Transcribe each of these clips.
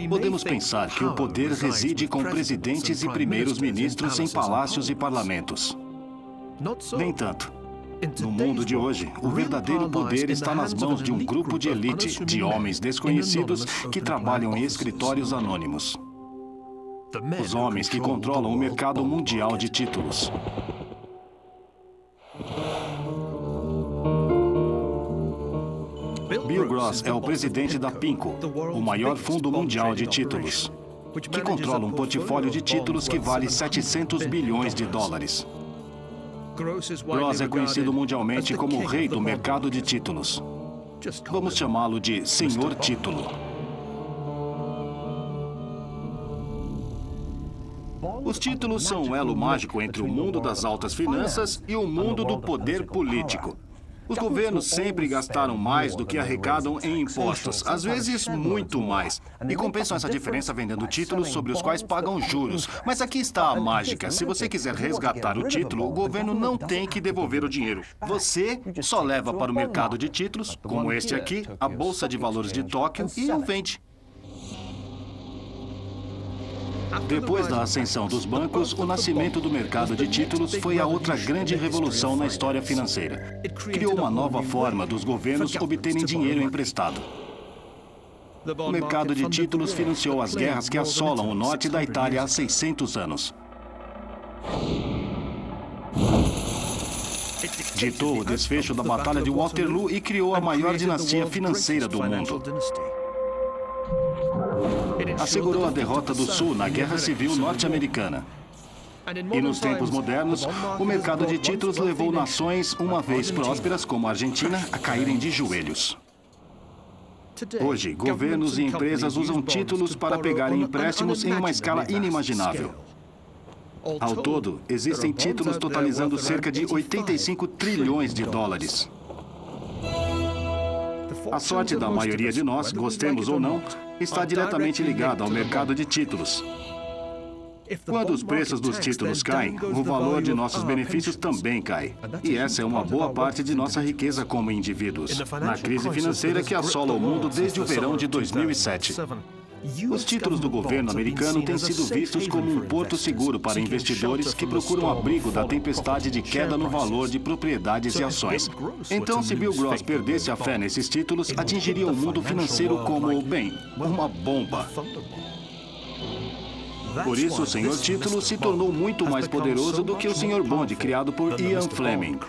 Podemos pensar que o poder reside com presidentes e primeiros ministros em palácios e parlamentos. Nem tanto. No mundo de hoje, o verdadeiro poder está nas mãos de um grupo de elite, de homens desconhecidos que trabalham em escritórios anônimos. Os homens que controlam o mercado mundial de títulos. Bill Gross é o presidente da PIMCO, o maior fundo mundial de títulos, que controla um portfólio de títulos que vale 700 bilhões de dólares. Gross é conhecido mundialmente como o rei do mercado de títulos. Vamos chamá-lo de Senhor Título. Os títulos são um elo mágico entre o mundo das altas finanças e o mundo do poder político. Os governos sempre gastaram mais do que arrecadam em impostos, às vezes muito mais, e compensam essa diferença vendendo títulos sobre os quais pagam juros. Mas aqui está a mágica. Se você quiser resgatar o título, o governo não tem que devolver o dinheiro. Você só leva para o mercado de títulos, como este aqui, a Bolsa de Valores de Tóquio, e o vende. Depois da ascensão dos bancos, o nascimento do mercado de títulos foi a outra grande revolução na história financeira. Criou uma nova forma dos governos obterem dinheiro emprestado. O mercado de títulos financiou as guerras que assolam o norte da Itália há 600 anos. Ditou o desfecho da Batalha de Waterloo e criou a maior dinastia financeira do mundo. Assegurou a derrota do Sul na Guerra Civil Norte-Americana. E nos tempos modernos, o mercado de títulos levou nações, uma vez prósperas como a Argentina, a caírem de joelhos. Hoje, governos e empresas usam títulos para pegarem empréstimos em uma escala inimaginável. Ao todo, existem títulos totalizando cerca de 85 trilhões de dólares. A sorte da maioria de nós, gostemos ou não, está diretamente ligada ao mercado de títulos. Quando os preços dos títulos caem, o valor de nossos benefícios também cai. E essa é uma boa parte de nossa riqueza como indivíduos. Na crise financeira que assola o mundo desde o verão de 2007. Os títulos do governo americano têm sido vistos como um porto seguro para investidores que procuram abrigo da tempestade de queda no valor de propriedades e ações. Então, se Bill Gross perdesse a fé nesses títulos, atingiria o mundo financeiro como, bem, uma bomba. Por isso, o Senhor Título se tornou muito mais poderoso do que o Sr. Bond, criado por Ian Fleming.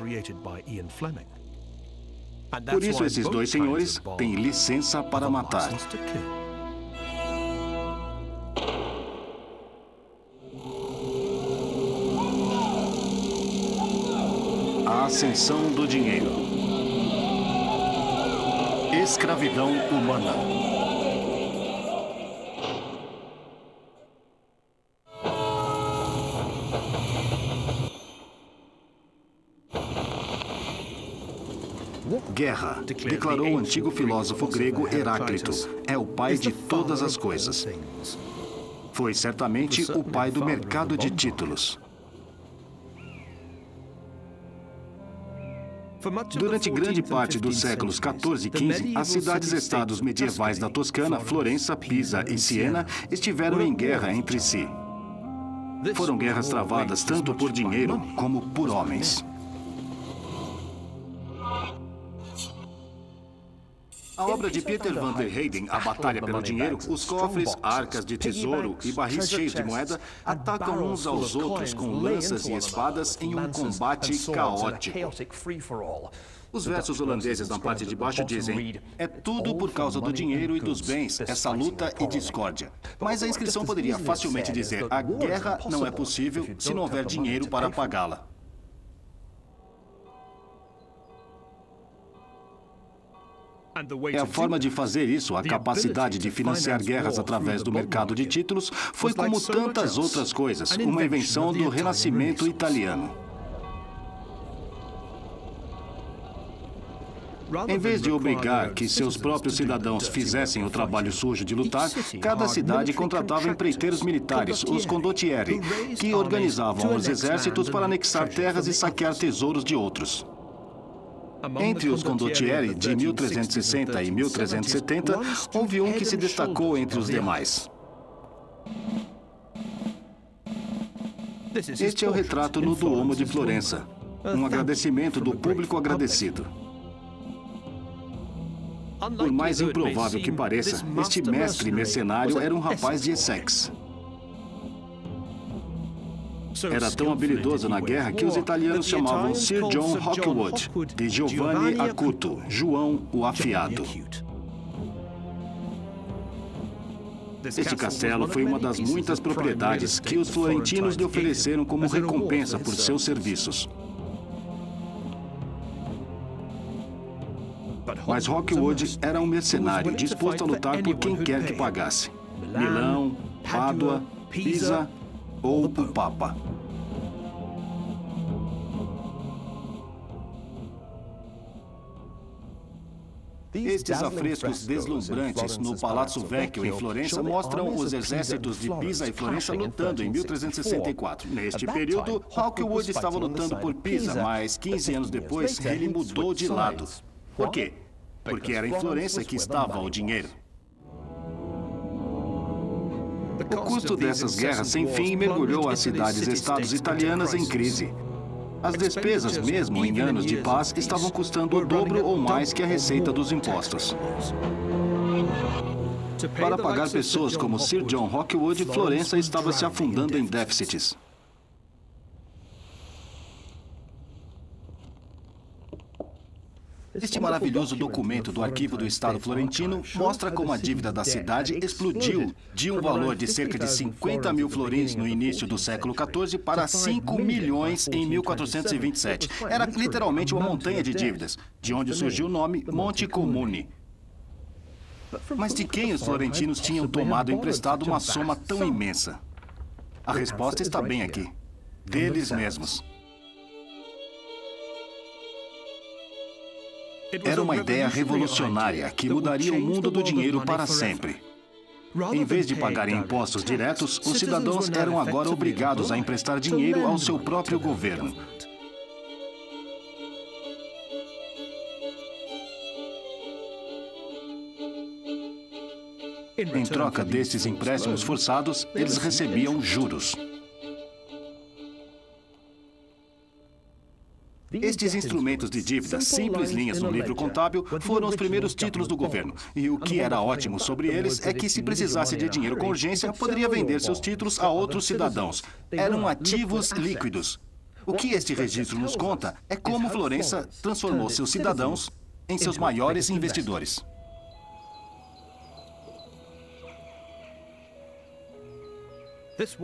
Por isso, esses dois senhores têm licença para matar. A ascensão do dinheiro. Escravidão humana. Guerra, declarou o antigo filósofo grego Heráclito, é o pai de todas as coisas. Foi certamente o pai do mercado de títulos. Durante grande parte dos séculos XIV e XV, as cidades-estados medievais da Toscana, Florença, Pisa e Siena estiveram em guerra entre si. Foram guerras travadas tanto por dinheiro como por homens. A obra de Peter van der Heyden, A Batalha pelo Dinheiro, os cofres, arcas de tesouro e barris cheios de moeda atacam uns aos outros com lanças e espadas em um combate caótico. Os versos holandeses na parte de baixo dizem: é tudo por causa do dinheiro e dos bens, essa luta e discórdia. Mas a inscrição poderia facilmente dizer: a guerra não é possível se não houver dinheiro para pagá-la. E a forma de fazer isso, a capacidade de financiar guerras através do mercado de títulos, foi como tantas outras coisas, uma invenção do Renascimento italiano. Em vez de obrigar que seus próprios cidadãos fizessem o trabalho sujo de lutar, cada cidade contratava empreiteiros militares, os condottieri, que organizavam os exércitos para anexar terras e saquear tesouros de outros. Entre os condottieri de 1360 e 1370, houve um que se destacou entre os demais. Este é o retrato no Duomo de Florença, um agradecimento do público agradecido. Por mais improvável que pareça, este mestre mercenário era um rapaz de Essex. Era tão habilidoso na guerra que os italianos chamavam Sir John Hawkwood de Giovanni Acuto, João o Afiado. Este castelo foi uma das muitas propriedades que os florentinos lhe ofereceram como recompensa por seus serviços. Mas Hawkwood era um mercenário disposto a lutar por quem quer que pagasse. Milão, Pádua, Pisa ou o Papa. Estes afrescos deslumbrantes no Palazzo Vecchio, em Florença, mostram os exércitos de Pisa e Florença lutando em 1364. Neste período, Hawkwood estava lutando por Pisa, mas 15 anos depois, ele mudou de lado. Por quê? Porque era em Florença que estava o dinheiro. O custo dessas guerras sem fim mergulhou as cidades-estados italianas em crise. As despesas, mesmo em anos de paz, estavam custando o dobro ou mais que a receita dos impostos. Para pagar pessoas como Sir John Hawkwood, Florença estava se afundando em déficits. Este maravilhoso documento do Arquivo do Estado Florentino mostra como a dívida da cidade explodiu de um valor de cerca de 50 mil florins no início do século XIV para 5 milhões em 1427. Era literalmente uma montanha de dívidas, de onde surgiu o nome Monte Comune. Mas de quem os florentinos tinham tomado emprestado uma soma tão imensa? A resposta está bem aqui. Deles mesmos. Era uma ideia revolucionária que mudaria o mundo do dinheiro para sempre. Em vez de pagarem impostos diretos, os cidadãos eram agora obrigados a emprestar dinheiro ao seu próprio governo. Em troca destes empréstimos forçados, eles recebiam juros. Estes instrumentos de dívida, simples linhas no livro contábil, foram os primeiros títulos do governo. E o que era ótimo sobre eles é que, se precisasse de dinheiro com urgência, poderia vender seus títulos a outros cidadãos. Eram ativos líquidos. O que este registro nos conta é como Florença transformou seus cidadãos em seus maiores investidores.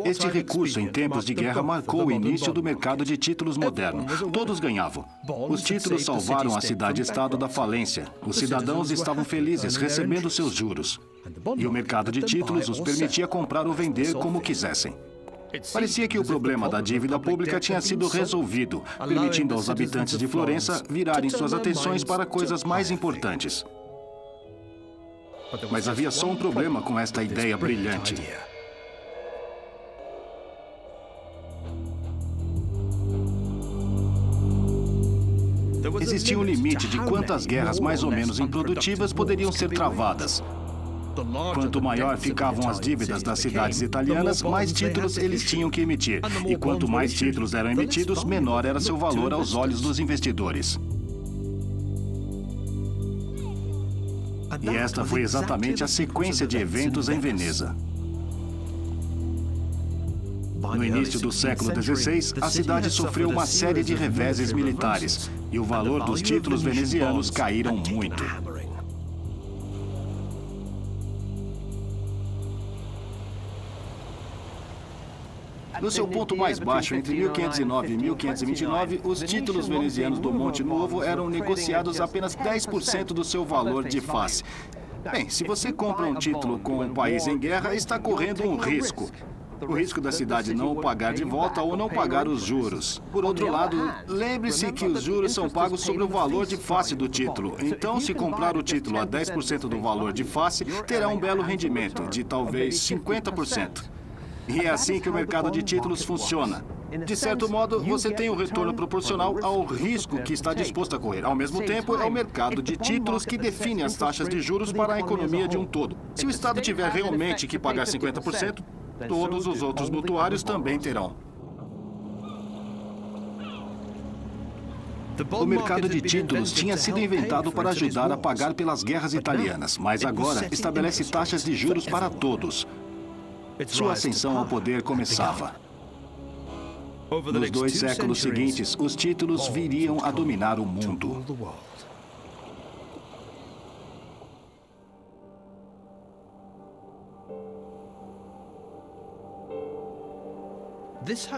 Este recurso, em tempos de guerra, marcou o início do mercado de títulos moderno. Todos ganhavam. Os títulos salvaram a cidade-estado da falência. Os cidadãos estavam felizes recebendo seus juros. E o mercado de títulos os permitia comprar ou vender como quisessem. Parecia que o problema da dívida pública tinha sido resolvido, permitindo aos habitantes de Florença virarem suas atenções para coisas mais importantes. Mas havia só um problema com esta ideia brilhante. Existia um limite de quantas guerras mais ou menos improdutivas poderiam ser travadas. Quanto maior ficavam as dívidas das cidades italianas, mais títulos eles tinham que emitir. E quanto mais títulos eram emitidos, menor era seu valor aos olhos dos investidores. E esta foi exatamente a sequência de eventos em Veneza. No início do século XVI, a cidade sofreu uma série de reveses militares e o valor dos títulos venezianos caíram muito. No seu ponto mais baixo, entre 1509 e 1529, os títulos venezianos do Monte Nuovo eram negociados a apenas 10% do seu valor de face. Bem, se você compra um título com um país em guerra, está correndo um risco. O risco da cidade não o pagar de volta ou não pagar os juros. Por outro lado, lembre-se que os juros são pagos sobre o valor de face do título. Então, se comprar o título a 10% do valor de face, terá um belo rendimento, de talvez 50%. E é assim que o mercado de títulos funciona. De certo modo, você tem o retorno proporcional ao risco que está disposto a correr. Ao mesmo tempo, é o mercado de títulos que define as taxas de juros para a economia de um todo. Se o Estado tiver realmente que pagar 50%, todos os outros mutuários também terão. O mercado de títulos tinha sido inventado para ajudar a pagar pelas guerras italianas, mas agora estabelece taxas de juros para todos. Sua ascensão ao poder começava. Nos 2 séculos seguintes, os títulos viriam a dominar o mundo.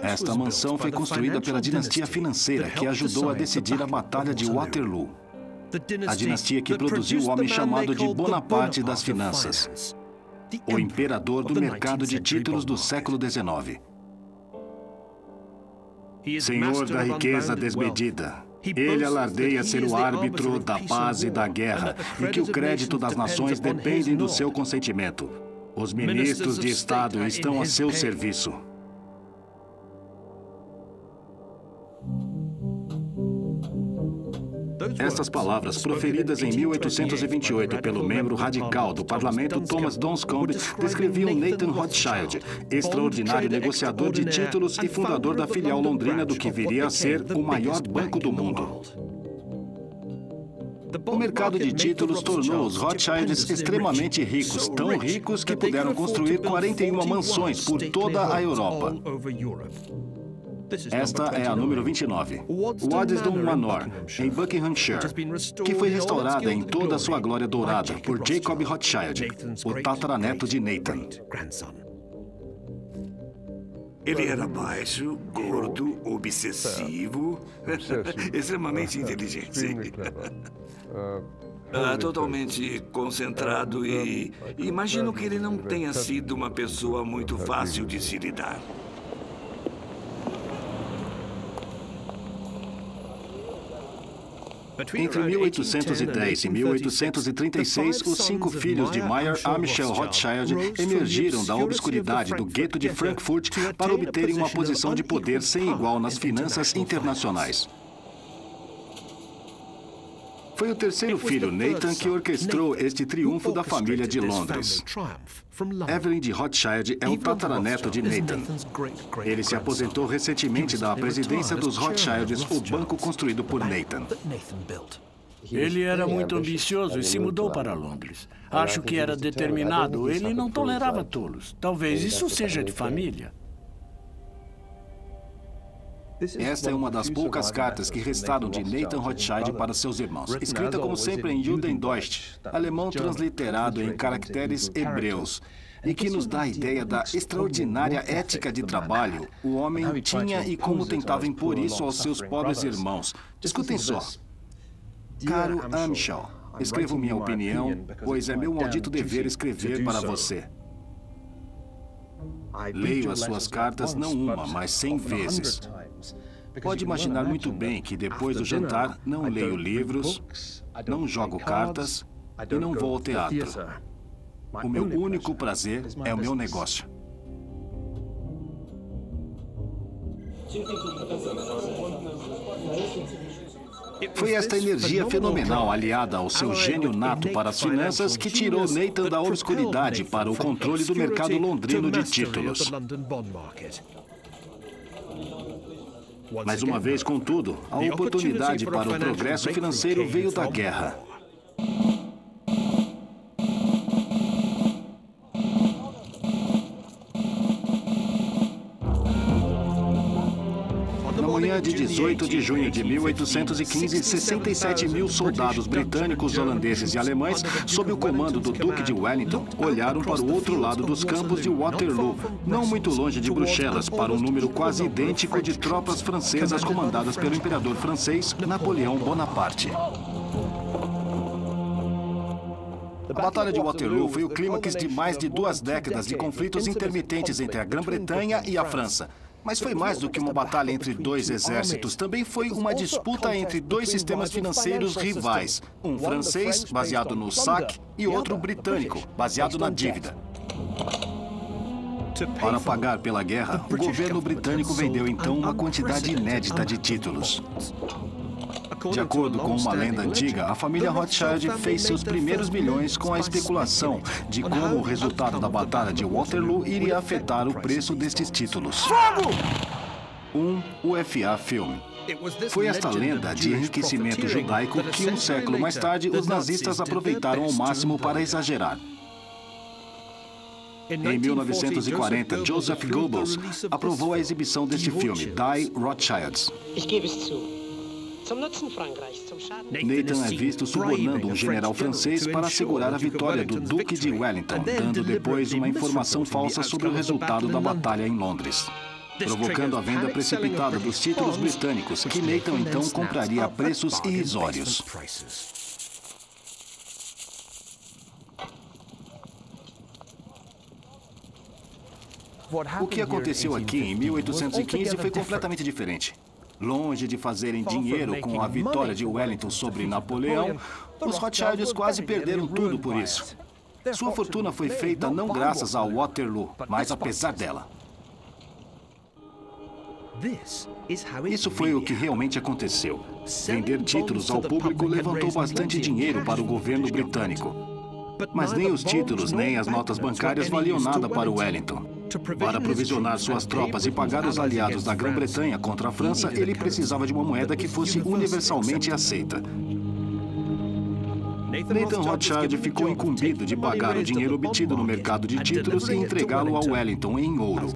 Esta mansão foi construída pela dinastia financeira que ajudou a decidir a Batalha de Waterloo. A dinastia que produziu o homem chamado de Bonaparte das finanças, o imperador do mercado de títulos do século XIX. Senhor da riqueza desmedida, ele alardeia ser o árbitro da paz e da guerra e que o crédito das nações depende do seu consentimento. Os ministros de Estado estão a seu serviço. Estas palavras, proferidas em 1828 pelo membro radical do parlamento Thomas Dunscombe, descreviam Nathan Rothschild, extraordinário negociador de títulos e fundador da filial londrina do que viria a ser o maior banco do mundo. O mercado de títulos tornou os Rothschilds extremamente ricos, tão ricos que puderam construir 41 mansões por toda a Europa. Esta é a número 29, Waddesdon Manor, em Buckinghamshire, que foi restaurada em toda a sua glória dourada por Jacob Rothschild, o tataraneto de Nathan. Ele era baixo, gordo, obsessivo, extremamente inteligente. Totalmente concentrado e imagino que ele não tenha sido uma pessoa muito fácil de se lidar. Entre 1810 e 1836, os 5 filhos de Meyer Amschel Rothschild emergiram da obscuridade do gueto de Frankfurt para obterem uma posição de poder sem igual nas finanças internacionais. Foi o terceiro filho, Nathan, que orquestrou este triunfo da família de Londres. Evelyn de Rothschild é o tataraneto de Nathan. Ele se aposentou recentemente da presidência dos Rothschilds, o banco construído por Nathan. Ele era muito ambicioso e se mudou para Londres. Acho que era determinado. Ele não tolerava tolos. Talvez isso seja de família. Esta é uma das poucas cartas que restaram de Nathan Rothschild para seus irmãos, escrita como sempre em Judendeutsch, alemão transliterado em caracteres hebreus, e que nos dá a ideia da extraordinária ética de trabalho o homem tinha e como tentava impor isso aos seus pobres irmãos. Escutem só. Caro Amschel, escrevo minha opinião, pois é meu maldito dever escrever para você. Leio as suas cartas não uma, mas 100 vezes. Pode imaginar muito bem que depois do jantar não leio livros, não jogo cartas e não vou ao teatro. O meu único prazer é o meu negócio. Foi esta energia fenomenal, aliada ao seu gênio nato para as finanças, que tirou Nathan da obscuridade para o controle do mercado londrino de títulos. Mais uma vez, contudo, a oportunidade para o progresso financeiro veio da guerra. Na manhã de 18 de junho de 1815, 67 mil soldados britânicos, holandeses e alemães, sob o comando do Duque de Wellington, olharam para o outro lado dos campos de Waterloo, não muito longe de Bruxelas, para um número quase idêntico de tropas francesas comandadas pelo imperador francês Napoleão Bonaparte. A Batalha de Waterloo foi o clímax de mais de 2 décadas de conflitos intermitentes entre a Grã-Bretanha e a França. Mas foi mais do que uma batalha entre 2 exércitos, também foi uma disputa entre 2 sistemas financeiros rivais. Um francês, baseado no saque, e outro britânico, baseado na dívida. Para pagar pela guerra, o governo britânico vendeu então uma quantidade inédita de títulos. De acordo com uma lenda antiga, a família Rothschild fez seus primeiros milhões com a especulação de como o resultado da Batalha de Waterloo iria afetar o preço destes títulos. Fogo! UFA Film. Foi esta lenda de enriquecimento judaico que, um século mais tarde, os nazistas aproveitaram ao máximo para exagerar. Em 1940, Joseph Goebbels aprovou a exibição deste filme, Die Rothschilds. Nathan é visto subornando um general francês para assegurar a vitória do Duque de Wellington, dando depois uma informação falsa sobre o resultado da batalha em Londres, provocando a venda precipitada dos títulos britânicos, que Nathan então compraria a preços irrisórios. O que aconteceu aqui em 1815 foi completamente diferente. Longe de fazerem dinheiro com a vitória de Wellington sobre Napoleão, os Rothschilds quase perderam tudo por isso. Sua fortuna foi feita não graças a Waterloo, mas apesar dela. Isso foi o que realmente aconteceu. Vender títulos ao público levantou bastante dinheiro para o governo britânico. Mas nem os títulos nem as notas bancárias valiam nada para o Wellington. Para aprovisionar suas tropas e pagar os aliados da Grã-Bretanha contra a França, ele precisava de uma moeda que fosse universalmente aceita. Nathan Rothschild ficou incumbido de pagar o dinheiro obtido no mercado de títulos e entregá-lo ao Wellington em ouro.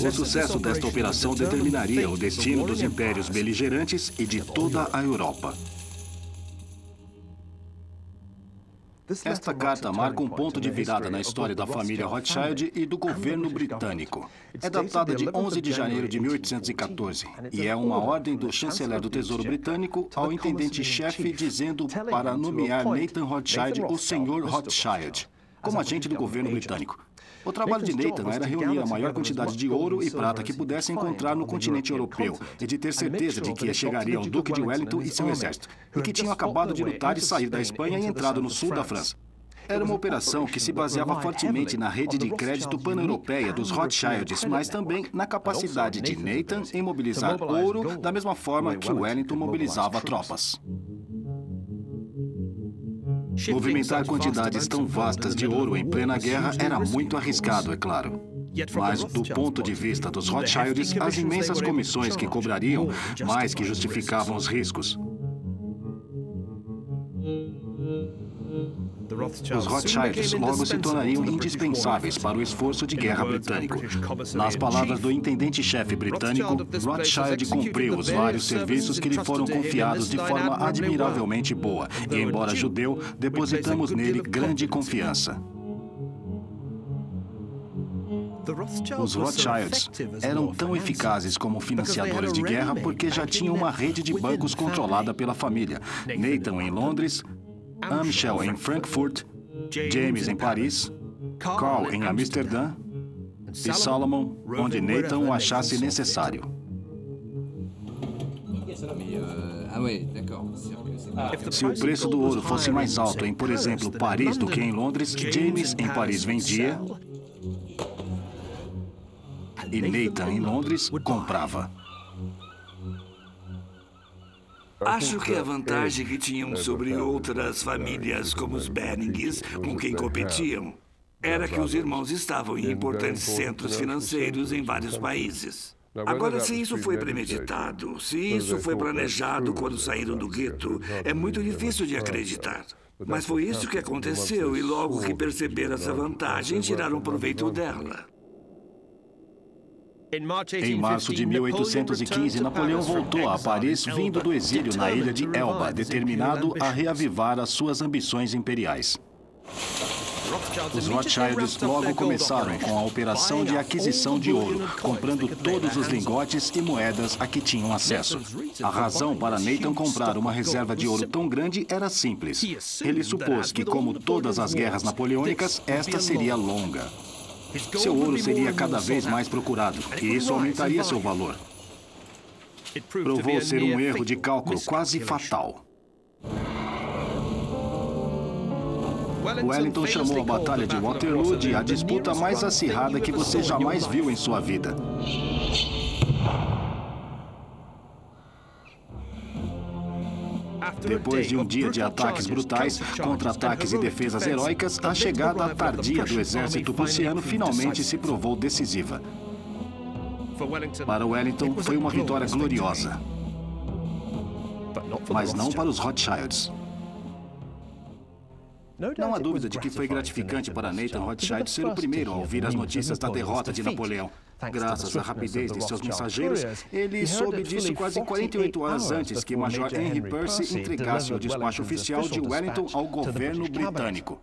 O sucesso desta operação determinaria o destino dos impérios beligerantes e de toda a Europa. Esta carta marca um ponto de virada na história da família Rothschild e do governo britânico. É datada de 11 de janeiro de 1814 e é uma ordem do chanceler do Tesouro Britânico ao intendente-chefe dizendo para nomear Nathan Rothschild o Sr. Rothschild como agente do governo britânico. O trabalho de Nathan era reunir a maior quantidade de ouro e prata que pudesse encontrar no continente europeu e de ter certeza de que chegaria ao Duque de Wellington e seu exército, e que tinham acabado de lutar e sair da Espanha e entrado no sul da França. Era uma operação que se baseava fortemente na rede de crédito pan-europeia dos Rothschilds, mas também na capacidade de Nathan em mobilizar ouro da mesma forma que Wellington mobilizava tropas. Movimentar quantidades tão vastas de ouro em plena guerra era muito arriscado, é claro. Mas, do ponto de vista dos Rothschilds, as imensas comissões que cobrariam mais que justificavam os riscos. Os Rothschilds logo se tornariam indispensáveis para o esforço de guerra britânico. Nas palavras do intendente-chefe britânico, Rothschild cumpriu os vários serviços que lhe foram confiados de forma admiravelmente boa, e, embora judeu, depositamos nele grande confiança. Os Rothschilds eram tão eficazes como financiadores de guerra porque já tinham uma rede de bancos controlada pela família. Nathan em Londres, Amschel em Frankfurt, James em Paris, Karl em Amsterdã e Salomon, onde Nathan o achasse necessário. Se o preço do ouro fosse mais alto em, por exemplo, Paris do que em Londres, James em Paris vendia e Nathan em Londres comprava. Acho que a vantagem que tinham sobre outras famílias, como os Bennings, com quem competiam, era que os irmãos estavam em importantes centros financeiros em vários países. Agora, se isso foi premeditado, se isso foi planejado quando saíram do gueto, é muito difícil de acreditar. Mas foi isso que aconteceu e logo que perceberam essa vantagem, tiraram proveito dela. Em março de 1815, Napoleão voltou a Paris vindo do exílio na ilha de Elba, determinado a reavivar as suas ambições imperiais. Os Rothschilds logo começaram com a operação de aquisição de ouro, comprando todos os lingotes e moedas a que tinham acesso. A razão para Nathan comprar uma reserva de ouro tão grande era simples. Ele supôs que, como todas as guerras napoleônicas, esta seria longa. Seu ouro seria cada vez mais procurado, e isso aumentaria seu valor. Provou ser um erro de cálculo quase fatal. Wellington chamou a Batalha de Waterloo de a disputa mais acirrada que você jamais viu em sua vida. Depois de um dia de ataques brutais, contra-ataques e defesas heróicas, a chegada tardia do exército prussiano finalmente se provou decisiva. Para Wellington, foi uma vitória gloriosa, mas não para os Rothschilds. Não há dúvida de que foi gratificante para Nathan Rothschild ser o primeiro a ouvir as notícias da derrota de Napoleão. Graças à rapidez de seus mensageiros, ele soube disso quase 48 horas antes que Major Henry Percy entregasse o despacho oficial de Wellington ao governo britânico.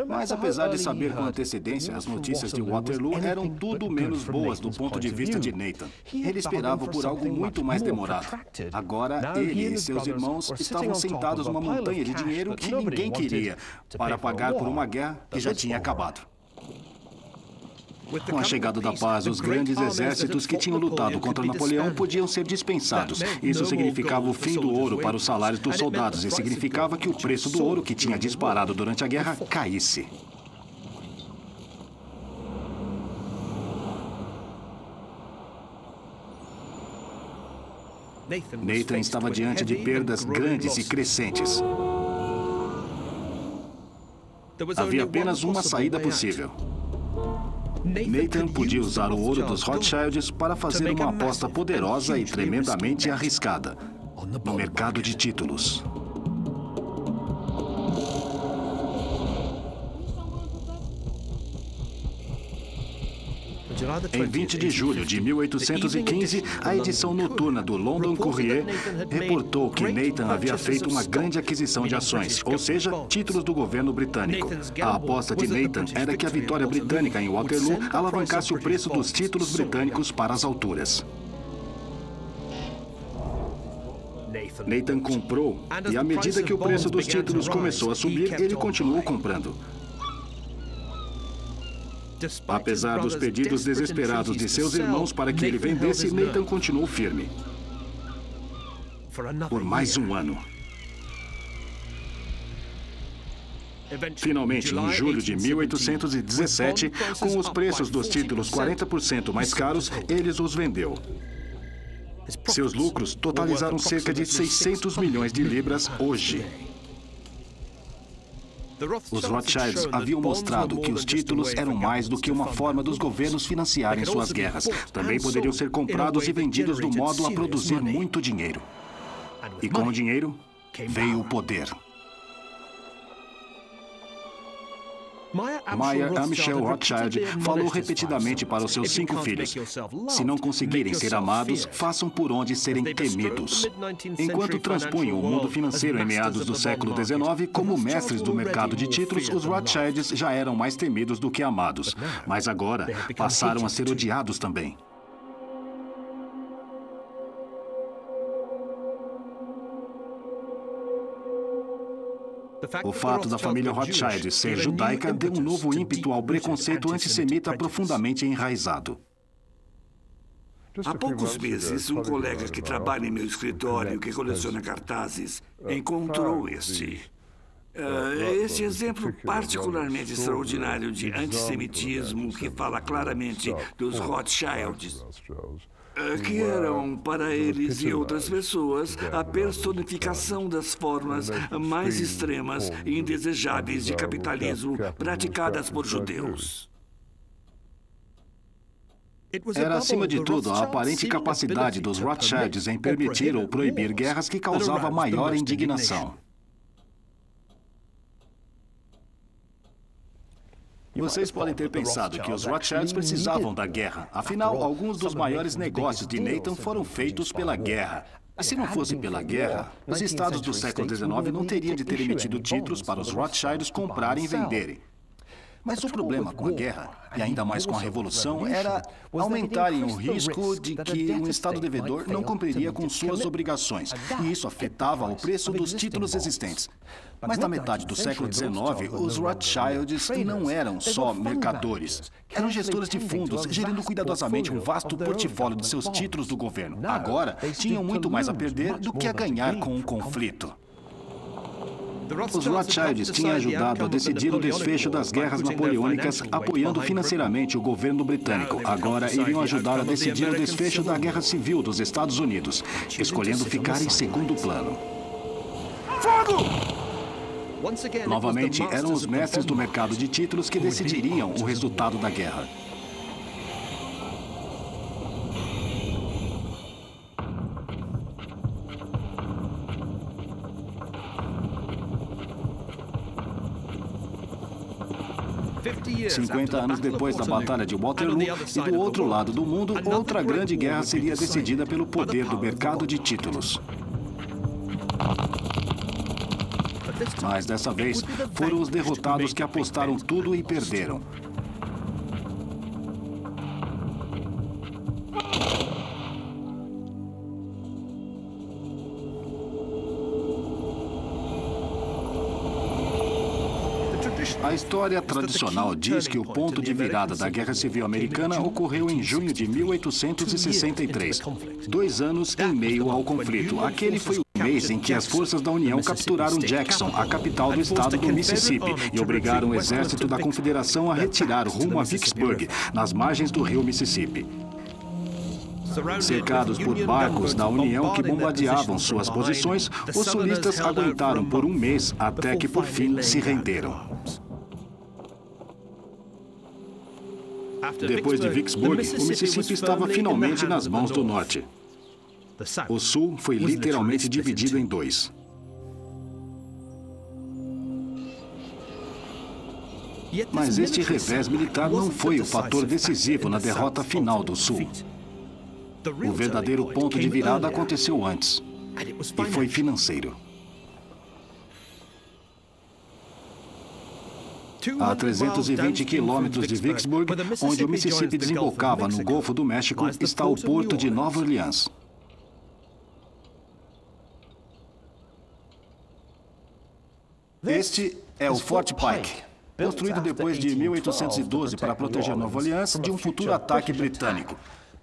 Mas apesar de saber com antecedência, as notícias de Waterloo eram tudo menos boas do ponto de vista de Nathan. Ele esperava por algo muito mais demorado. Agora, ele e seus irmãos estavam sentados numa montanha de dinheiro que ninguém queria, para pagar por uma guerra que já tinha acabado. Com a chegada da paz, os grandes exércitos que tinham lutado contra Napoleão podiam ser dispensados. Isso significava o fim do ouro para os salários dos soldados e significava que o preço do ouro que tinha disparado durante a guerra caísse. Nathan estava diante de perdas grandes e crescentes. Havia apenas uma saída possível. Nathan podia usar o ouro dos Rothschilds para fazer uma aposta poderosa e tremendamente arriscada no mercado de títulos. Em 20 de julho de 1815, a edição noturna do London Courier reportou que Nathan havia feito uma grande aquisição de ações, ou seja, títulos do governo britânico. A aposta de Nathan era que a vitória britânica em Waterloo alavancasse o preço dos títulos britânicos para as alturas. Nathan comprou, e à medida que o preço dos títulos começou a subir, ele continuou comprando. Apesar dos pedidos desesperados de seus irmãos para que ele vendesse, Nathan continuou firme. Por mais um ano. Finalmente, em julho de 1817, com os preços dos títulos 40% mais caros, ele os vendeu. Seus lucros totalizaram cerca de 600 milhões de libras hoje. Os Rothschilds haviam mostrado que os títulos eram mais do que uma forma dos governos financiarem suas guerras. Também poderiam ser comprados e vendidos do modo a produzir muito dinheiro. E com o dinheiro, veio o poder. Mayer Amschel Rothschild falou repetidamente para os seus 5 filhos: se não conseguirem ser amados, façam por onde serem temidos. Enquanto transpunham o mundo financeiro em meados do século XIX, como mestres do mercado de títulos, os Rothschilds já eram mais temidos do que amados. Mas agora, passaram a ser odiados também. O fato da família Rothschild ser judaica deu um novo ímpeto ao preconceito antissemita profundamente enraizado. Há poucos meses, um colega que trabalha em meu escritório, que coleciona cartazes, encontrou este exemplo particularmente extraordinário de antissemitismo que fala claramente dos Rothschilds. Que eram, para eles e outras pessoas, a personificação das formas mais extremas e indesejáveis de capitalismo praticadas por judeus. Era, acima de tudo, a aparente capacidade dos Rothschilds em permitir ou proibir guerras que causava maior indignação. Vocês podem ter pensado que os Rothschilds precisavam da guerra. Afinal, alguns dos maiores negócios de Nathan foram feitos pela guerra. E se não fosse pela guerra, os estados do século XIX não teriam de ter emitido títulos para os Rothschilds comprarem e venderem. Mas o problema com a guerra, e ainda mais com a Revolução, era aumentarem o risco de que um Estado devedor não cumpriria com suas obrigações, e isso afetava o preço dos títulos existentes. Mas na metade do século XIX, os Rothschilds não eram só mercadores. Eram gestores de fundos, gerindo cuidadosamente um vasto portfólio de seus títulos do governo. Agora, tinham muito mais a perder do que a ganhar com um conflito. Os Rothschilds tinham ajudado a decidir o desfecho das guerras napoleônicas, apoiando financeiramente o governo britânico. Agora iriam ajudar a decidir o desfecho da Guerra Civil dos Estados Unidos, escolhendo ficar em segundo plano. Fogo! Novamente, eram os mestres do mercado de títulos que decidiriam o resultado da guerra. $50 anos depois da Batalha de Waterloo, e do outro lado do mundo, outra grande guerra seria decidida pelo poder do mercado de títulos. Mas dessa vez, foram os derrotados que apostaram tudo e perderam. A história tradicional diz que o ponto de virada da Guerra Civil Americana ocorreu em junho de 1863, 2 anos em meio ao conflito. Aquele foi o mês em que as forças da União capturaram Jackson, a capital do estado do Mississippi, e obrigaram o exército da Confederação a retirar rumo a Vicksburg, nas margens do rio Mississippi. Cercados por barcos da União que bombardeavam suas posições, os sulistas aguentaram por 1 mês até que, por fim, se renderam. Depois de Vicksburg, o Mississippi estava finalmente nas mãos do norte. O sul foi literalmente dividido em 2. Mas este revés militar não foi o fator decisivo na derrota final do sul. O verdadeiro ponto de virada aconteceu antes, e foi financeiro. A 320 quilômetros de Vicksburg, onde o Mississippi desembocava no Golfo do México, está o porto de Nova Orleans. Este é o Fort Pike, construído depois de 1812 para proteger Nova Orleans de um futuro ataque britânico.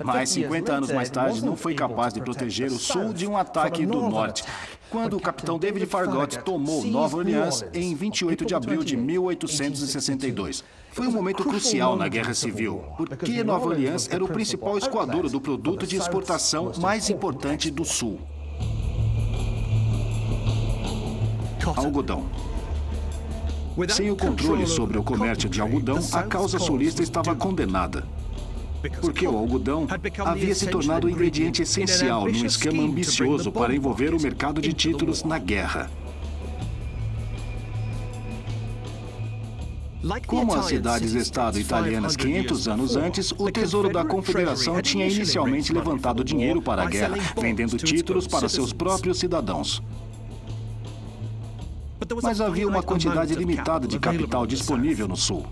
Mas 50 anos mais tarde não foi capaz de proteger o sul de um ataque do norte, quando o capitão David Farragut tomou Nova Orleans em 28 de abril de 1862. Foi um momento crucial na Guerra Civil, porque Nova Orleans era o principal escoadouro do produto de exportação mais importante do sul: algodão. Sem o controle sobre o comércio de algodão, a causa sulista estava condenada, porque o algodão havia se tornado o ingrediente essencial num esquema ambicioso para envolver o mercado de títulos na guerra. Como as cidades-estado italianas 500 anos antes, o Tesouro da Confederação tinha inicialmente levantado dinheiro para a guerra, vendendo títulos para seus próprios cidadãos. Mas havia uma quantidade limitada de capital disponível no sul.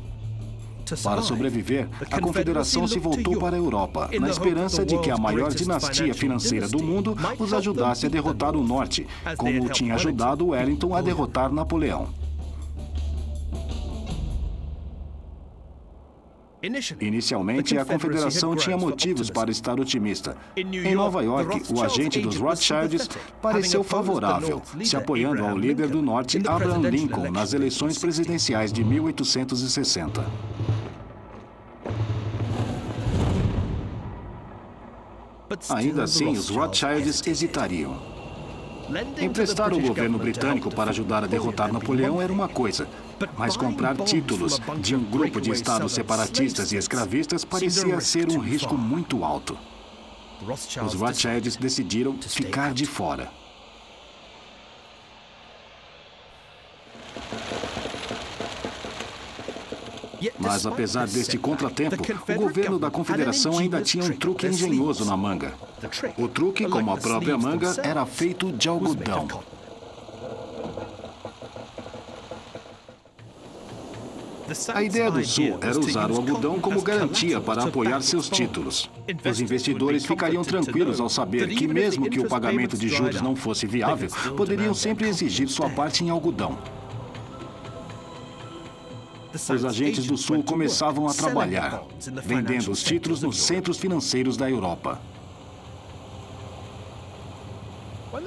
Para sobreviver, a Confederação se voltou para a Europa, na esperança de que a maior dinastia financeira do mundo os ajudasse a derrotar o norte, como tinha ajudado Wellington a derrotar Napoleão. Inicialmente, a Confederação tinha motivos para estar otimista. Em Nova York, o agente dos Rothschilds pareceu favorável, se apoiando ao líder do norte, Abraham Lincoln, nas eleições presidenciais de 1860. Ainda assim, os Rothschilds hesitariam. Emprestar ao governo britânico para ajudar a derrotar Napoleão era uma coisa, mas comprar títulos de um grupo de estados separatistas e escravistas parecia ser um risco muito alto. Os Rothschilds decidiram ficar de fora. Mas, apesar deste contratempo, o governo da Confederação ainda tinha um truque engenhoso na manga. O truque, como a própria manga, era feito de algodão. A ideia do Sul era usar o algodão como garantia para apoiar seus títulos. Os investidores ficariam tranquilos ao saber que, mesmo que o pagamento de juros não fosse viável, poderiam sempre exigir sua parte em algodão. Os agentes do Sul começavam a trabalhar, vendendo os títulos nos centros financeiros da Europa.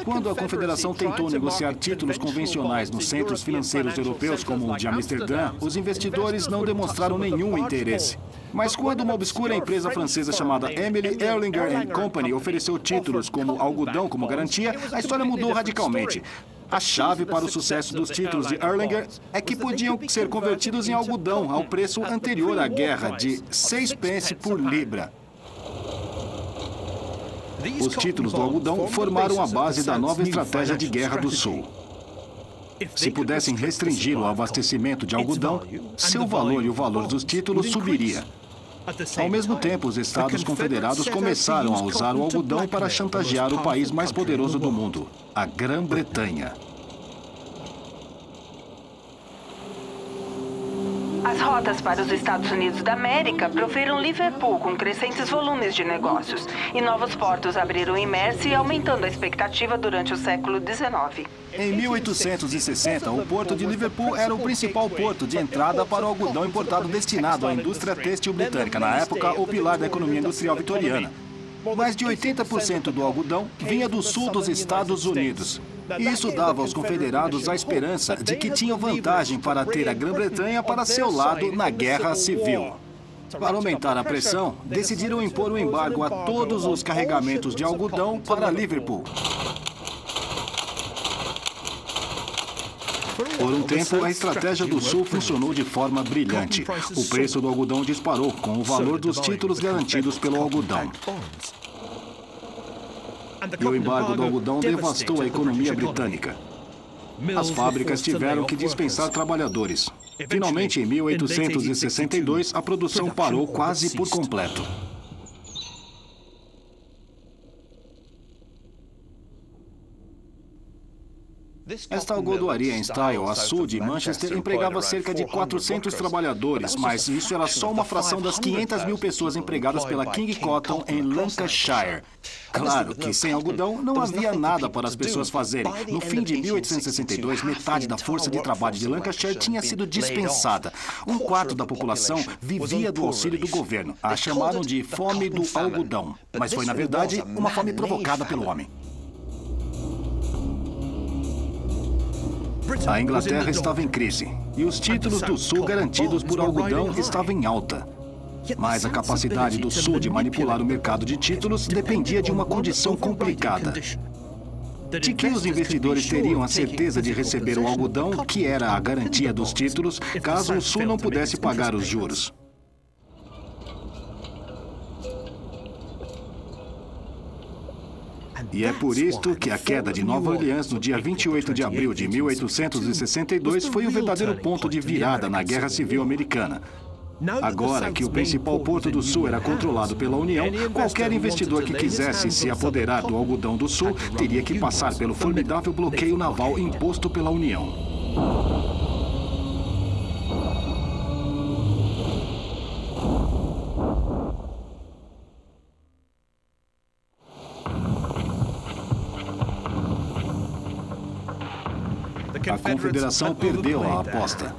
quando a Confederação tentou negociar títulos convencionais nos centros financeiros europeus, como o de Amsterdã, os investidores não demonstraram nenhum interesse. Mas quando uma obscura empresa francesa chamada Emily Erlanger Company ofereceu títulos como algodão como garantia, a história mudou radicalmente. A chave para o sucesso dos títulos de Erlanger é que podiam ser convertidos em algodão ao preço anterior à guerra, de 6 pence por libra. Os títulos do algodão formaram a base da nova estratégia de guerra do Sul. Se pudessem restringir o abastecimento de algodão, seu valor e o valor dos títulos subiria. Ao mesmo tempo, os Estados Confederados começaram a usar o algodão para chantagear o país mais poderoso do mundo, a Grã-Bretanha. As rotas para os Estados Unidos da América proveram Liverpool com crescentes volumes de negócios, e novos portos abriram em Mersey, aumentando a expectativa durante o século XIX. Em 1860, o porto de Liverpool era o principal porto de entrada para o algodão importado destinado à indústria têxtil britânica, na época o pilar da economia industrial vitoriana. Mais de 80% do algodão vinha do sul dos Estados Unidos. E isso dava aos confederados a esperança de que tinham vantagem para ter a Grã-Bretanha para seu lado na Guerra Civil. Para aumentar a pressão, decidiram impor um embargo a todos os carregamentos de algodão para Liverpool. Por um tempo, a estratégia do Sul funcionou de forma brilhante. O preço do algodão disparou com o valor dos títulos garantidos pelo algodão. E o embargo do algodão devastou a economia britânica. As fábricas tiveram que dispensar trabalhadores. Finalmente, em 1862, a produção parou quase por completo. Esta algodoaria em Style, a sul de Manchester, empregava cerca de 400 trabalhadores, mas isso era só uma fração das 500 mil pessoas empregadas pela King Cotton em Lancashire. Claro que sem algodão não havia nada para as pessoas fazerem. No fim de 1862, metade da força de trabalho de Lancashire tinha sido dispensada. Um quarto da população vivia do auxílio do governo. A chamaram de fome do algodão, mas foi, na verdade, uma fome provocada pelo homem. A Inglaterra estava em crise e os títulos do Sul garantidos por algodão estavam em alta. Mas a capacidade do Sul de manipular o mercado de títulos dependia de uma condição complicada. De que os investidores teriam a certeza de receber o algodão, que era a garantia dos títulos, caso o Sul não pudesse pagar os juros. E é por isto que a queda de Nova Orleans no dia 28 de abril de 1862 foi o verdadeiro ponto de virada na Guerra Civil Americana. Agora que o principal porto do Sul era controlado pela União, qualquer investidor que quisesse se apoderar do algodão do Sul teria que passar pelo formidável bloqueio naval imposto pela União. A Confederação perdeu a aposta.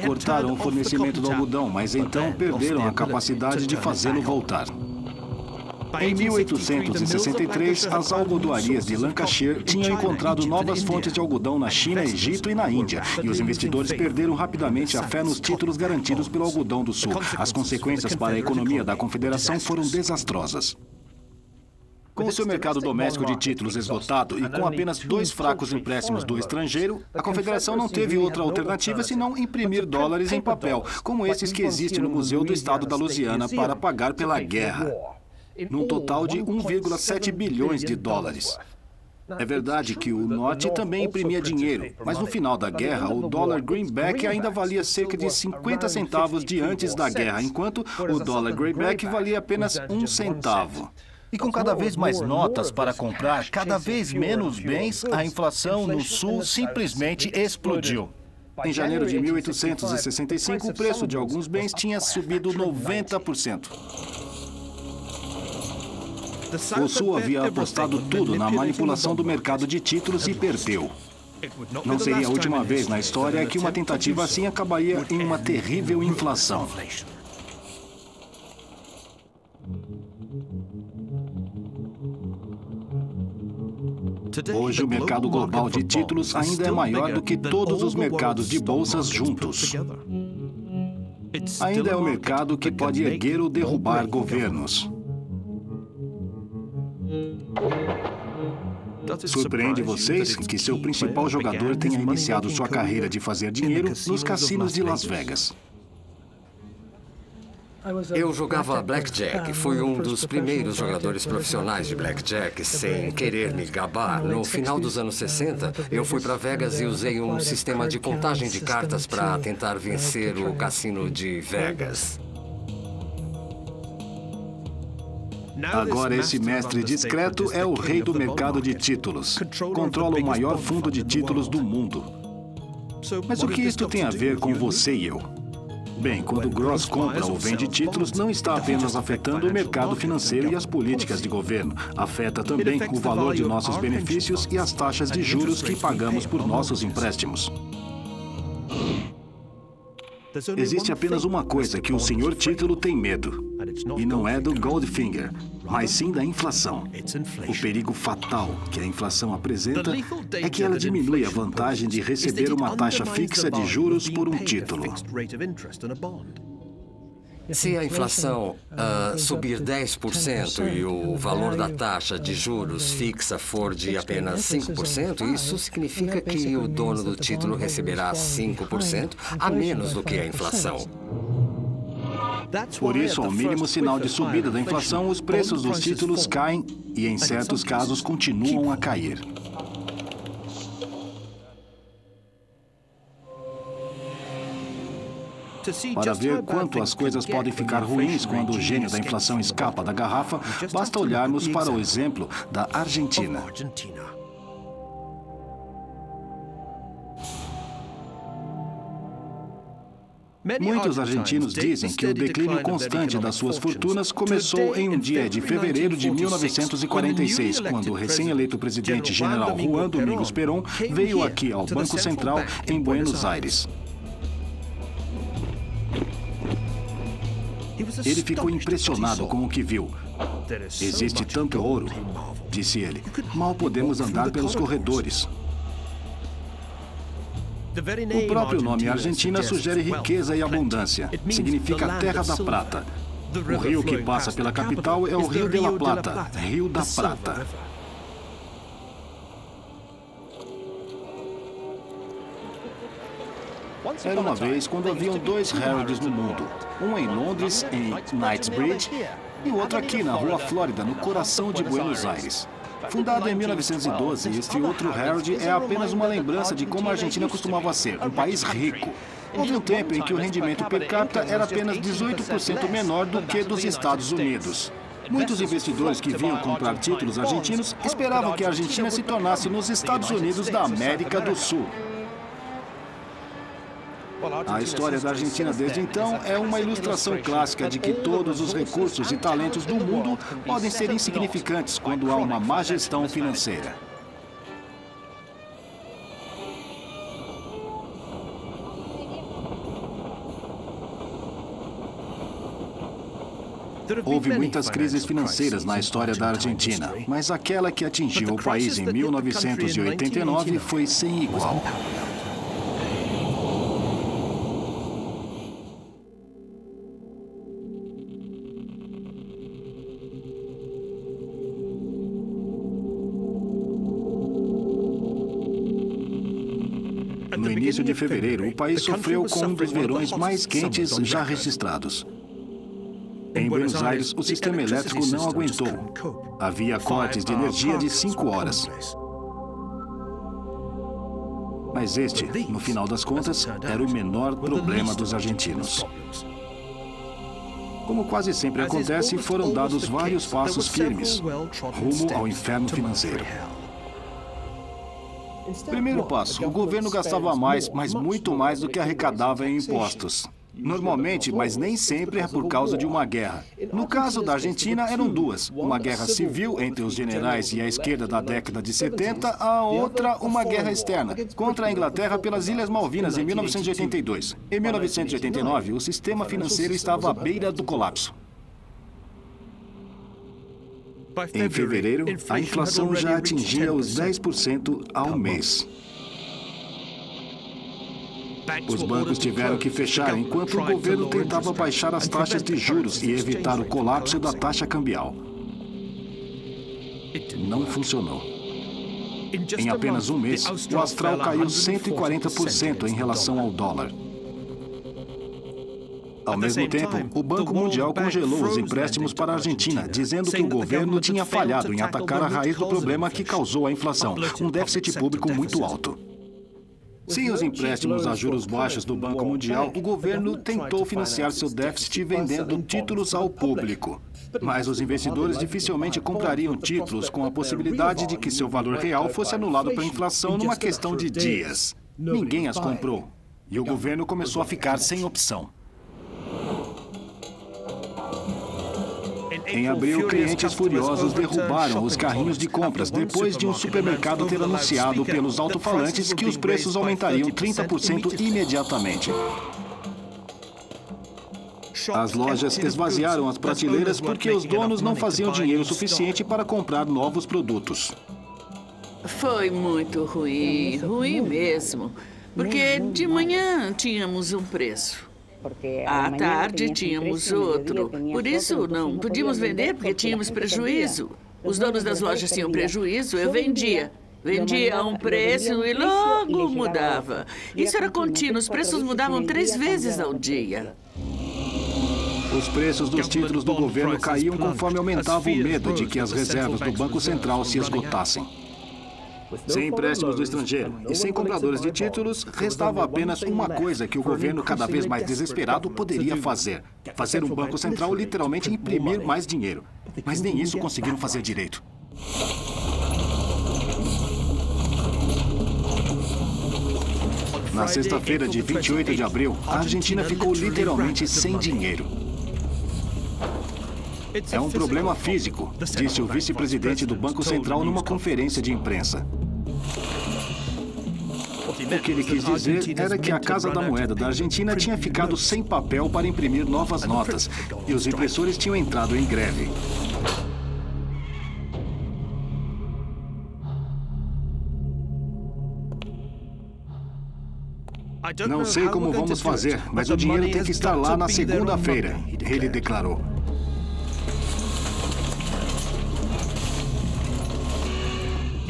Cortaram o fornecimento do algodão, mas então perderam a capacidade de fazê-lo voltar. Em 1863, as algodoarias de Lancashire tinham encontrado novas fontes de algodão na China, Egito e na Índia, e os investidores perderam rapidamente a fé nos títulos garantidos pelo algodão do Sul. As consequências para a economia da Confederação foram desastrosas. Com seu mercado doméstico de títulos esgotado e com apenas 2 fracos empréstimos do estrangeiro, a Confederação não teve outra alternativa senão imprimir dólares em papel, como esses que existem no Museu do Estado da Louisiana, para pagar pela guerra, num total de 1,7 bilhões de dólares. É verdade que o Norte também imprimia dinheiro, mas no final da guerra, o dólar greenback ainda valia cerca de 50 centavos de antes da guerra, enquanto o dólar greenback valia apenas 1 centavo. E com cada vez mais notas para comprar cada vez menos bens, a inflação no Sul simplesmente explodiu. Em janeiro de 1865, o preço de alguns bens tinha subido 90%. O Sul havia apostado tudo na manipulação do mercado de títulos e perdeu. Não seria a última vez na história que uma tentativa assim acabaria em uma terrível inflação. Hoje, o mercado global de títulos ainda é maior do que todos os mercados de bolsas juntos. Ainda é o mercado que pode erguer ou derrubar governos. Surpreende vocês que seu principal jogador tenha iniciado sua carreira de fazer dinheiro nos cassinos de Las Vegas. Eu jogava blackjack. Fui um dos primeiros jogadores profissionais de blackjack, sem querer me gabar. No final dos anos 60, eu fui para Vegas e usei um sistema de contagem de cartas para tentar vencer o cassino de Vegas. Agora, esse mestre discreto é o rei do mercado de títulos. Controla o maior fundo de títulos do mundo. Mas o que isto tem a ver com você e eu? Bem, quando Gross compra ou vende títulos, não está apenas afetando o mercado financeiro e as políticas de governo. Afeta também o valor de nossos benefícios e as taxas de juros que pagamos por nossos empréstimos. Existe apenas uma coisa que o senhor título tem medo. E não é do Goldfinger, mas sim da inflação. O perigo fatal que a inflação apresenta é que ela diminui a vantagem de receber uma taxa fixa de juros por um título. Se a inflação subir 10% e o valor da taxa de juros fixa for de apenas 5%, isso significa que o dono do título receberá 5% a menos do que a inflação. Por isso, ao mínimo sinal de subida da inflação, os preços dos títulos caem e, em certos casos, continuam a cair. Para ver quanto as coisas podem ficar ruins quando o gênio da inflação escapa da garrafa, basta olharmos para o exemplo da Argentina. Muitos argentinos dizem que o declínio constante das suas fortunas começou em um dia de fevereiro de 1946, quando o recém-eleito presidente general Juan Domingos Perón veio aqui ao Banco Central em Buenos Aires. Ele ficou impressionado com o que viu. Existe tanto ouro, disse ele. Mal podemos andar pelos corredores. O próprio nome Argentina sugere riqueza e abundância. Significa terra da prata. O rio que passa pela capital é o Rio de la Plata, Rio da Prata. Era uma vez quando haviam dois Harrods no mundo. Um em Londres, em Knightsbridge, e o outro aqui na Rua Flórida, no coração de Buenos Aires. Fundado em 1912, este outro Harrod é apenas uma lembrança de como a Argentina costumava ser, um país rico. Houve um tempo em que o rendimento per capita era apenas 18% menor do que dos Estados Unidos. Muitos investidores que vinham comprar títulos argentinos esperavam que a Argentina se tornasse nos Estados Unidos da América do Sul. A história da Argentina desde então é uma ilustração clássica de que todos os recursos e talentos do mundo podem ser insignificantes quando há uma má gestão financeira. Houve muitas crises financeiras na história da Argentina, mas aquela que atingiu o país em 1989 foi sem igual. No início de fevereiro, o país sofreu com um dos verões mais quentes já registrados. Em Buenos Aires, o sistema elétrico não aguentou. Havia cortes de energia de 5 horas. Mas este, no final das contas, era o menor problema dos argentinos. Como quase sempre acontece, foram dados vários passos firmes rumo ao inferno financeiro. Primeiro passo, o governo gastava mais, mas muito mais do que arrecadava em impostos. Normalmente, mas nem sempre, é por causa de uma guerra. No caso da Argentina, eram duas. Uma guerra civil entre os generais e a esquerda da década de 70, a outra uma guerra externa, contra a Inglaterra pelas Ilhas Malvinas em 1982. Em 1989, o sistema financeiro estava à beira do colapso. Em fevereiro, a inflação já atingia os 10% ao mês. Os bancos tiveram que fechar enquanto o governo tentava baixar as taxas de juros e evitar o colapso da taxa cambial. Não funcionou. Em apenas um mês, o astral caiu 140% em relação ao dólar. Ao mesmo tempo, o Banco Mundial congelou os empréstimos para a Argentina, dizendo que o governo tinha falhado em atacar a raiz do problema que causou a inflação, um déficit público muito alto. Sem os empréstimos a juros baixos do Banco Mundial, o governo tentou financiar seu déficit vendendo títulos ao público. Mas os investidores dificilmente comprariam títulos com a possibilidade de que seu valor real fosse anulado pela inflação numa questão de dias. Ninguém as comprou. E o governo começou a ficar sem opção. Em abril, clientes furiosos derrubaram os carrinhos de compras depois de um supermercado ter anunciado pelos alto-falantes que os preços aumentariam 30% imediatamente. As lojas esvaziaram as prateleiras porque os donos não faziam dinheiro suficiente para comprar novos produtos. Foi muito ruim, ruim mesmo. Porque de manhã tínhamos um preço. À tarde tínhamos outro. Por isso, não podíamos vender porque tínhamos prejuízo. Os donos das lojas tinham prejuízo, eu vendia. Vendia a um preço e logo mudava. Isso era contínuo, os preços mudavam 3 vezes ao dia. Os preços dos títulos do governo caíam conforme aumentava o medo de que as reservas do Banco Central se esgotassem. Sem empréstimos do estrangeiro e sem compradores de títulos, restava apenas uma coisa que o governo, cada vez mais desesperado, poderia fazer. Fazer um Banco Central literalmente imprimir mais dinheiro. Mas nem isso conseguiram fazer direito. Na sexta-feira de 28 de abril, a Argentina ficou literalmente sem dinheiro. É um problema físico, disse o vice-presidente do Banco Central numa conferência de imprensa. O que ele quis dizer era que a Casa da Moeda da Argentina tinha ficado sem papel para imprimir novas notas e os impressores tinham entrado em greve. Não sei como vamos fazer, mas o dinheiro tem que estar lá na segunda-feira, ele declarou.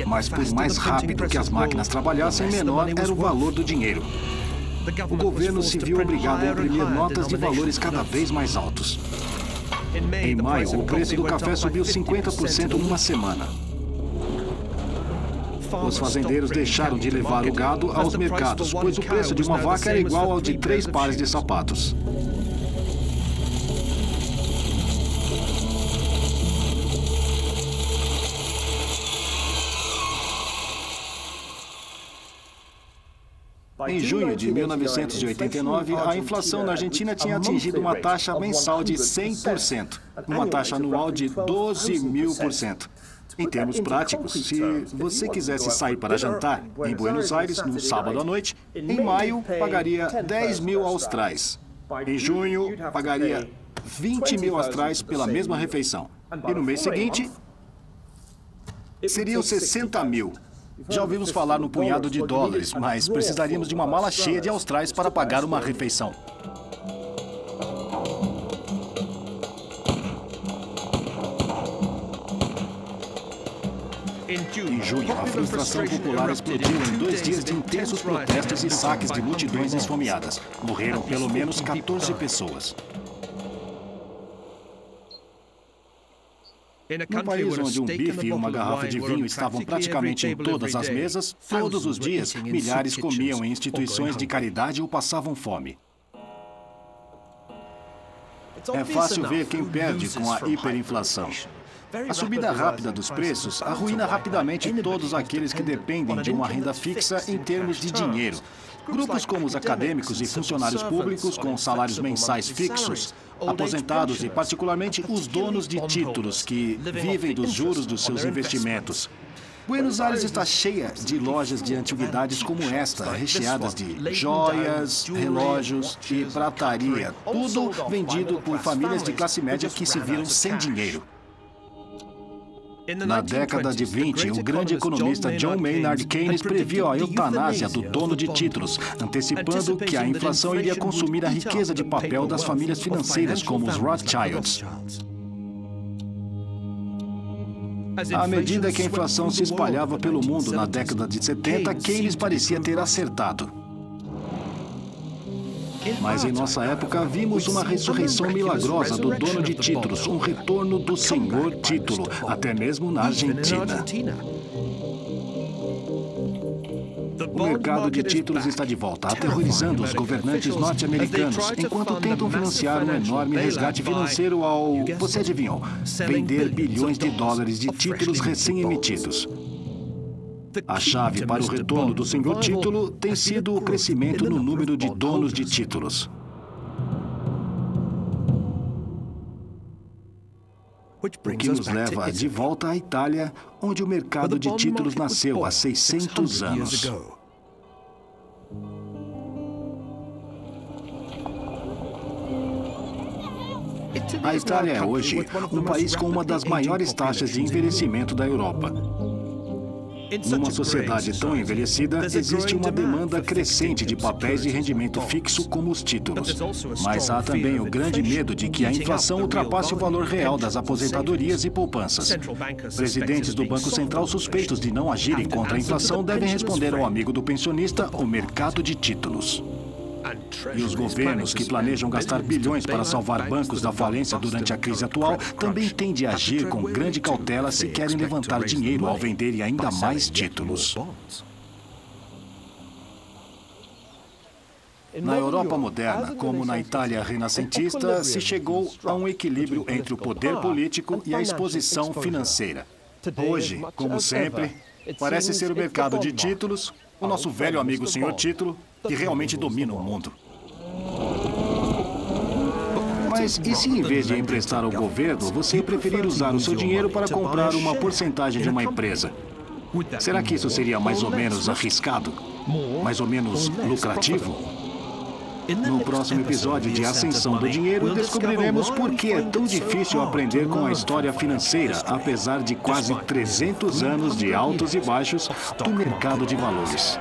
Mas por mais rápido que as máquinas trabalhassem, menor era o valor do dinheiro. O governo se viu obrigado a imprimir notas de valores cada vez mais altos. Em maio, o preço do café subiu 50% numa semana. Os fazendeiros deixaram de levar o gado aos mercados, pois o preço de uma vaca era igual ao de 3 pares de sapatos. Em junho de 1989, a inflação na Argentina tinha atingido uma taxa mensal de 100%, uma taxa anual de 12.000%. Em termos práticos, se você quisesse sair para jantar em Buenos Aires, num sábado à noite, em maio pagaria 10.000 austrais. Em junho, pagaria 20.000 austrais pela mesma refeição. E no mês seguinte, seriam 60.000. Já ouvimos falar no punhado de dólares, mas precisaríamos de uma mala cheia de austrais para pagar uma refeição. Em junho, a frustração popular explodiu em 2 dias de intensos protestos e saques de multidões esfomeadas. Morreram pelo menos 14 pessoas. Num país onde um bife e uma garrafa de vinho estavam praticamente em todas as mesas, todos os dias, milhares comiam em instituições de caridade ou passavam fome. É fácil ver quem perde com a hiperinflação. A subida rápida dos preços arruína rapidamente todos aqueles que dependem de uma renda fixa em termos de dinheiro. Grupos como os acadêmicos e funcionários públicos com salários mensais fixos, aposentados e, particularmente, os donos de títulos que vivem dos juros dos seus investimentos. Buenos Aires está cheia de lojas de antiguidades como esta, recheadas de joias, relógios e prataria, tudo vendido por famílias de classe média que se viram sem dinheiro. Na década de 20, o grande economista John Maynard Keynes previu a eutanásia do dono de títulos, antecipando que a inflação iria consumir a riqueza de papel das famílias financeiras como os Rothschilds. À medida que a inflação se espalhava pelo mundo na década de 70, Keynes parecia ter acertado. Mas em nossa época, vimos uma ressurreição milagrosa do dono de títulos, um retorno do senhor título, até mesmo na Argentina. O mercado de títulos está de volta, aterrorizando os governantes norte-americanos, enquanto tentam financiar um enorme resgate financeiro ao, você adivinhou, vender bilhões de dólares de títulos recém-emitidos. A chave para o retorno do senhor título tem sido o crescimento no número de donos de títulos. O que nos leva de volta à Itália, onde o mercado de títulos nasceu há 600 anos. A Itália é hoje um país com uma das maiores taxas de envelhecimento da Europa. Numa sociedade tão envelhecida, existe uma demanda crescente de papéis de rendimento fixo como os títulos. Mas há também o grande medo de que a inflação ultrapasse o valor real das aposentadorias e poupanças. Presidentes do Banco Central suspeitos de não agirem contra a inflação devem responder ao amigo do pensionista, o mercado de títulos. E os governos que planejam gastar bilhões para salvar bancos da falência durante a crise atual também têm de agir com grande cautela se querem levantar dinheiro ao venderem ainda mais títulos. Na Europa moderna, como na Itália renascentista, se chegou a um equilíbrio entre o poder político e a exposição financeira. Hoje, como sempre, parece ser o mercado de títulos, o nosso velho amigo senhor título, que realmente domina o mundo. Mas e se em vez de emprestar ao governo, você preferir usar o seu dinheiro para comprar uma porcentagem de uma empresa? Será que isso seria mais ou menos arriscado? Mais ou menos lucrativo? No próximo episódio de Ascensão do Dinheiro, descobriremos por que é tão difícil aprender com a história financeira, apesar de quase 300 anos de altos e baixos do mercado de valores.